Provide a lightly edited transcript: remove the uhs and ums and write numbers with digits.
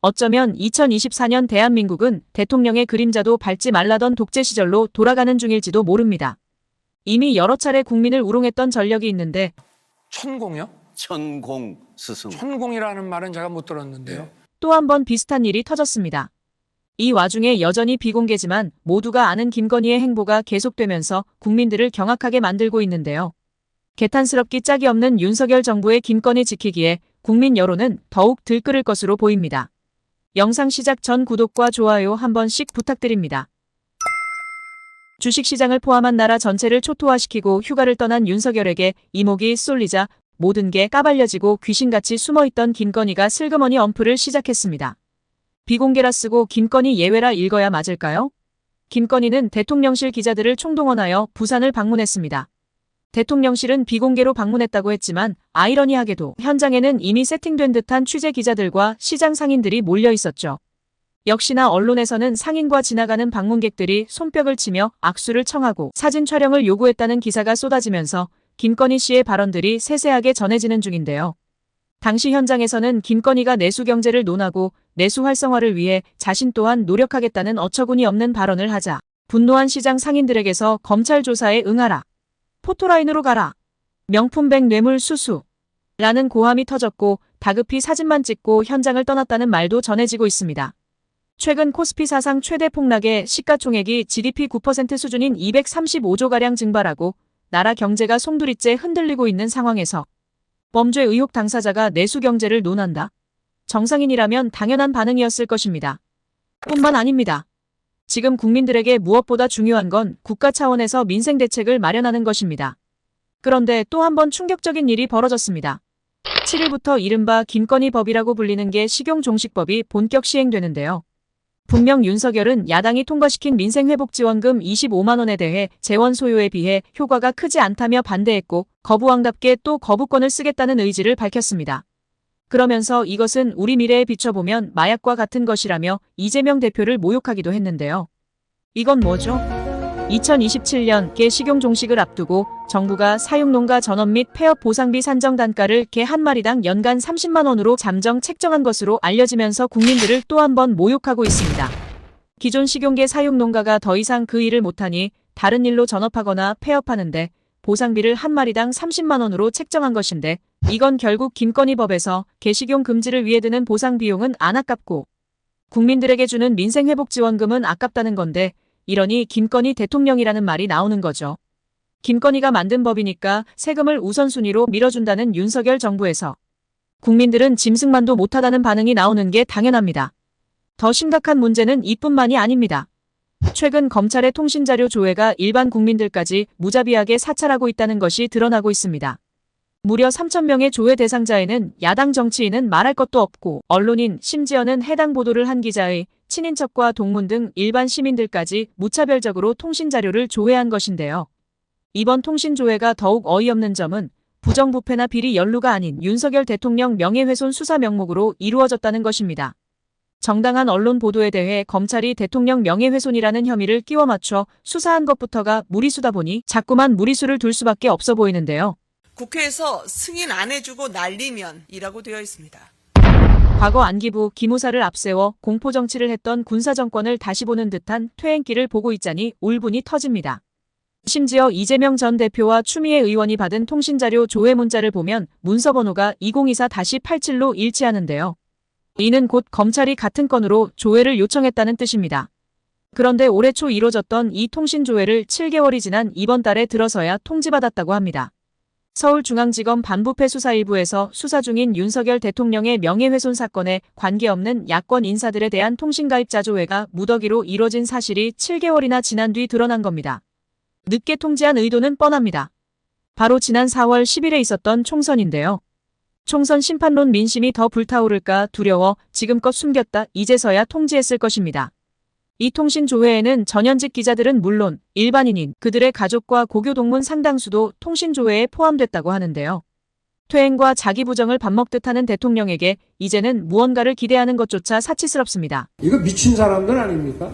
어쩌면 2024년 대한민국은 대통령의 그림자도 밟지 말라던 독재 시절로 돌아가는 중일지도 모릅니다. 이미 여러 차례 국민을 우롱했던 전력이 있는데 천공이요? 천공 스승. 천공이라는 말은 제가 못 들었는데요. 또 한 번 비슷한 일이 터졌습니다. 이 와중에 여전히 비공개지만 모두가 아는 김건희의 행보가 계속되면서 국민들을 경악하게 만들고 있는데요. 개탄스럽기 짝이 없는 윤석열 정부의 김건희 지키기에 국민 여론은 더욱 들끓을 것으로 보입니다. 영상 시작 전 구독과 좋아요 한 번씩 부탁드립니다. 주식시장을 포함한 나라 전체를 초토화시키고 휴가를 떠난 윤석열에게 이목이 쏠리자 모든 게 까발려지고 귀신같이 숨어있던 김건희가 슬그머니 언플을 시작했습니다. 비공개라 쓰고 김건희 예외라 읽어야 맞을까요? 김건희는 대통령실 기자들을 총동원하여 부산을 방문했습니다. 대통령실은 비공개로 방문했다고 했지만 아이러니하게도 현장에는 이미 세팅된 듯한 취재 기자들과 시장 상인들이 몰려 있었죠. 역시나 언론에서는 상인과 지나가는 방문객들이 손뼉을 치며 악수를 청하고 사진 촬영을 요구했다는 기사가 쏟아지면서 김건희 씨의 발언들이 세세하게 전해지는 중인데요. 당시 현장에서는 김건희가 내수 경제를 논하고 내수 활성화를 위해 자신 또한 노력하겠다는 어처구니 없는 발언을 하자 분노한 시장 상인들에게서 검찰 조사에 응하라. 포토라인으로 가라. 명품백 뇌물 수수. 라는 고함이 터졌고 다급히 사진만 찍고 현장을 떠났다는 말도 전해지고 있습니다. 최근 코스피 사상 최대 폭락에 시가총액이 GDP 9% 수준인 235조가량 증발하고 나라 경제가 송두리째 흔들리고 있는 상황에서 범죄 의혹 당사자가 내수 경제를 논한다? 정상인이라면 당연한 반응이었을 것입니다. 뿐만 아닙니다. 지금 국민들에게 무엇보다 중요한 건 국가 차원에서 민생 대책을 마련하는 것입니다. 그런데 또 한 번 충격적인 일이 벌어졌습니다. 7일부터 이른바 김건희 법이라고 불리는 게 식용종식법이 본격 시행되는데요. 분명 윤석열은 야당이 통과시킨 민생회복지원금 25만 원에 대해 재원 소요에 비해 효과가 크지 않다며 반대했고 거부왕답게 또 거부권을 쓰겠다는 의지를 밝혔습니다. 그러면서 이것은 우리 미래에 비춰보면 마약과 같은 것이라며 이재명 대표를 모욕하기도 했는데요. 이건 뭐죠? 2027년 개 식용종식을 앞두고 정부가 사육농가 전원 및 폐업 보상비 산정 단가를 개 한 마리당 연간 30만 원으로 잠정 책정한 것으로 알려지면서 국민들을 또 한 번 모욕하고 있습니다. 기존 식용개 사육농가가 더 이상 그 일을 못하니 다른 일로 전업하거나 폐업하는데 보상비를 한 마리당 30만 원으로 책정한 것인데 이건 결국 김건희 법에서 개식용 금지를 위해 드는 보상 비용은 안 아깝고 국민들에게 주는 민생회복지원금은 아깝다는 건데 이러니 김건희 대통령이라는 말이 나오는 거죠. 김건희가 만든 법이니까 세금을 우선순위로 밀어준다는 윤석열 정부에서 국민들은 짐승만도 못하다는 반응이 나오는 게 당연합니다. 더 심각한 문제는 이뿐만이 아닙니다. 최근 검찰의 통신자료 조회가 일반 국민들까지 무자비하게 사찰하고 있다는 것이 드러나고 있습니다. 무려 3,000명의 조회 대상자에는 야당 정치인은 말할 것도 없고 언론인 심지어는 해당 보도를 한 기자의 친인척과 동문 등 일반 시민들까지 무차별적으로 통신자료를 조회한 것인데요. 이번 통신조회가 더욱 어이없는 점은 부정부패나 비리 연루가 아닌 윤석열 대통령 명예훼손 수사 명목으로 이루어졌다는 것입니다. 정당한 언론 보도에 대해 검찰이 대통령 명예훼손이라는 혐의를 끼워 맞춰 수사한 것부터가 무리수다 보니 자꾸만 무리수를 둘 수밖에 없어 보이는데요. 국회에서 승인 안 해주고 날리면이라고 되어 있습니다. 과거 안기부 기무사를 앞세워 공포정치를 했던 군사정권을 다시 보는 듯한 퇴행길을 보고 있자니 울분이 터집니다. 심지어 이재명 전 대표와 추미애 의원이 받은 통신자료 조회 문자를 보면 문서번호가 2024-87로 일치하는데요. 이는 곧 검찰이 같은 건으로 조회를 요청했다는 뜻입니다. 그런데 올해 초 이뤄졌던 이 통신조회를 7개월이 지난 이번 달에 들어서야 통지받았다고 합니다. 서울중앙지검 반부패 수사일부에서 수사 중인 윤석열 대통령의 명예훼손 사건에 관계없는 야권 인사들에 대한 통신가입자 조회가 무더기로 이뤄진 사실이 7개월이나 지난 뒤 드러난 겁니다. 늦게 통지한 의도는 뻔합니다. 바로 지난 4월 10일에 있었던 총선인데요. 총선 심판론 민심이 더 불타오를까 두려워 지금껏 숨겼다 이제서야 통지했을 것입니다. 이 통신조회에는 전현직 기자들은 물론 일반인인 그들의 가족과 고교 동문 상당수도 통신조회에 포함됐다고 하는데요. 퇴행과 자기 부정을 밥 먹듯 하는 대통령에게 이제는 무언가를 기대하는 것조차 사치스럽습니다. 이거 미친 사람들 아닙니까?